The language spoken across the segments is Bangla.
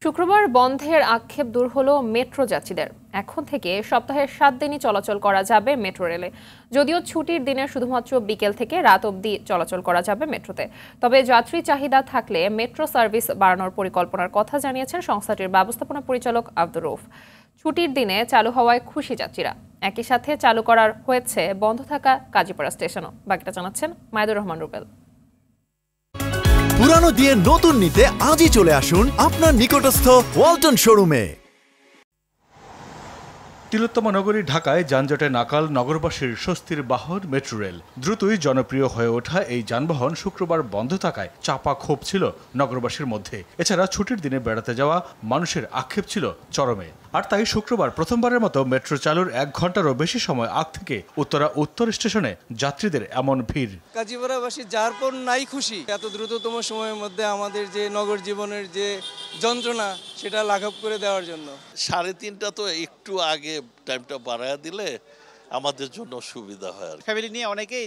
শুক্রবার বন্ধের আক্ষেপ দূর হলো মেট্রো যাত্রীদের। এখন থেকে সপ্তাহের 7 দিনই চলাচল করা যাবে মেট্রো রেলে। যদিও ছুটির দিনে শুধুমাত্র বিকেল থেকে রাত অবধি চলাচল করা যাবে মেট্রোতে। তবে যাত্রী চাহিদা থাকলে মেট্রো সার্ভিস বাড়ানোর পরিকল্পনার কথা জানিয়েছেন সংস্থাটির ব্যবস্থাপনা পরিচালক আব্দুর রউফ। ছুটির দিনে চালু হওয়ায় খুশি যাত্রীরা। একই সাথে চালু করা হয়েছে বন্ধ থাকা কাজীপাড়া স্টেশনও। বাকিটা জানাচ্ছেন মাইদুর রহমান রুবেল। পুরানো দিয়ে নতুন নিতে আজই চলে আসুন আপনার নিকটস্থ ওয়ালটন শোরুমে। তিলোত্তমা নগরী ঢাকায় যানজটে নাকাল নগরবাসীর স্বস্তির বাহন মেট্রো রেল। দ্রুতই জনপ্রিয় হয়ে ওঠা এই যানবাহন শুক্রবার বন্ধ থাকায় চাপা ক্ষোভ ছিল নগরবাসীর মধ্যে। এছাড়া ছুটির দিনে বেড়াতে যাওয়া মানুষের আক্ষেপ ছিল চরমে। আর তাই শুক্রবার প্রথমবারের মতো মেট্রো চালুর 1 ঘন্টারও বেশি সময় আগ থেকে উত্তরা উত্তর স্টেশনে যাত্রীদের এমন ভিড়। কাজীপাড়াবাসী যার পর নাই খুশি। এত দ্রুততম সময়ের মধ্যে আমাদের যে নগর জীবনের যে যন্ত্রণা সেটা লাঘব করে দেওয়ার জন্য 3:30 তো একটু আগে টাইমটা বাড়ায় দিলে আমাদের জন্য সুবিধা হয়। ফ্যামিলি নিয়ে অনেকেই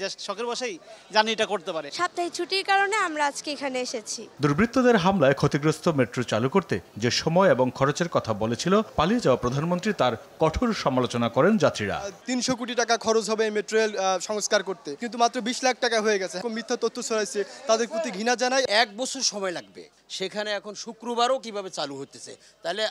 জাস্ট শখের বসেই জার্নিটা করতে পারে। সাপ্তাহিক ছুটির কারণে আমরা আজকে এখানে এসেছি। দুর্বৃত্তদের হামলায় ক্ষতিগ্রস্ত মেট্রো চালু করতে যে সময় এবং খরচের কথা বলেছিল পালিয়ে যাওয়া প্রধানমন্ত্রী, তার কঠোর সমালোচনা করেন যাত্রীরা। 300 কোটি টাকা খরচ হবে মেট্রো রেল সংস্কার করতে, কিন্তু মাত্র 20 লাখ টাকা হয়ে গেছে। মিথ্যা তথ্য ছড়াইছে, তাদের প্রতি ঘৃণা জানাই। 1 বছর সময় লাগবে, সেখানে এখন শুক্রবারও কিভাবে চালু হতেছে, তাহলে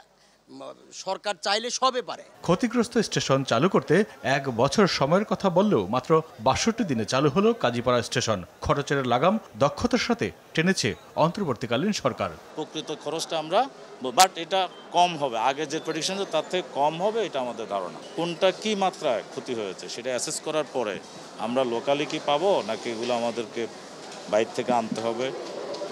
সরকার চাইলে সবে পারে। ক্ষতিগ্রস্ত স্টেশন চালু করতে 1 বছর সময়ের কথা বললেও মাত্র 62 দিনে চালু হলো কাজীপাড়া স্টেশন। খরচের লাগাম দক্ষতার সাথে টেনেছে অন্তর্বর্তীকালীন সরকার। প্রকৃত খরচটা আমরা বাট এটা কম হবে, আগে যে প্রেডিকশন তার থেকে কম হবে, এটা আমাদের ধারণা। কোনটা কি মাত্রায় ক্ষতি হয়েছে সেটা অ্যাসেস করার পরে আমরা লোকালি কি পাবো নাকি এগুলো আমাদেরকে বাইরে থেকে আনতে হবে,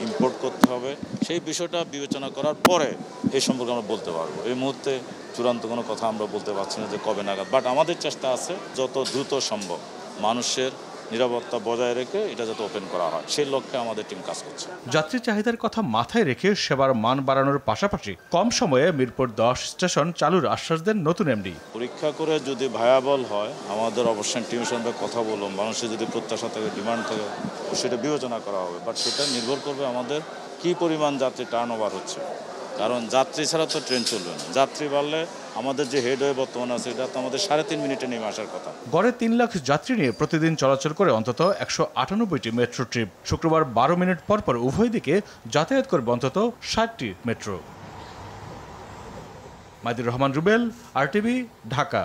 ইম্পোর্ট করতে হবে, সেই বিষয়টা বিবেচনা করার পরে এই সম্পর্কে আমরা বলতে পারবো। এই মুহূর্তে চূড়ান্ত কোনো কথা আমরা বলতে পারছি না যে কবে নাগাদ, বাট আমাদের চেষ্টা আছে যত দ্রুত সম্ভব মানুষের নিরাপত্তা বজায় রেখে এটা যাতে ওপেন করা হয়, সেই লক্ষ্যে আমাদের টিম কাজ করছে। যাত্রী চাহিদার কথা মাথায় রেখে সেবার মান বাড়ানোর পাশাপাশি কম সময়ে মিরপুর 10 স্টেশন চালুর আশ্বাস দেন নতুন এমডি। পরীক্ষা করে যদি ভায়াবল হয় আমাদের অবশ্যই টিমের সঙ্গে কথা বলুন, মানুষের যদি প্রত্যাশা থাকে, ডিমান্ড থাকে, সেটা বিবেচনা করা হবে। বাট সেটা নির্ভর করবে আমাদের কি পরিমাণ যাত্রী টার্ন ওভার হচ্ছে, কারণ যাত্রী ছাড়া তো ট্রেন চলবে না। যাত্রী বাড়লে আমাদের যে হেডওয়ে বর্তমান আছে এটা তো আমাদের 3.5 মিনিটে নেমে আসার কথা। গড়ে 3 লাখ যাত্রী নিয়ে প্রতিদিন চলাচল করে অন্তত 198টি মেট্রো ট্রিপ। শুক্রবার 12 মিনিট পর পর উভয় দিকে যাতায়াত করবে অন্তত 60টি মেট্রো। মাইদুর রহমান রুবেল, RTV, ঢাকা।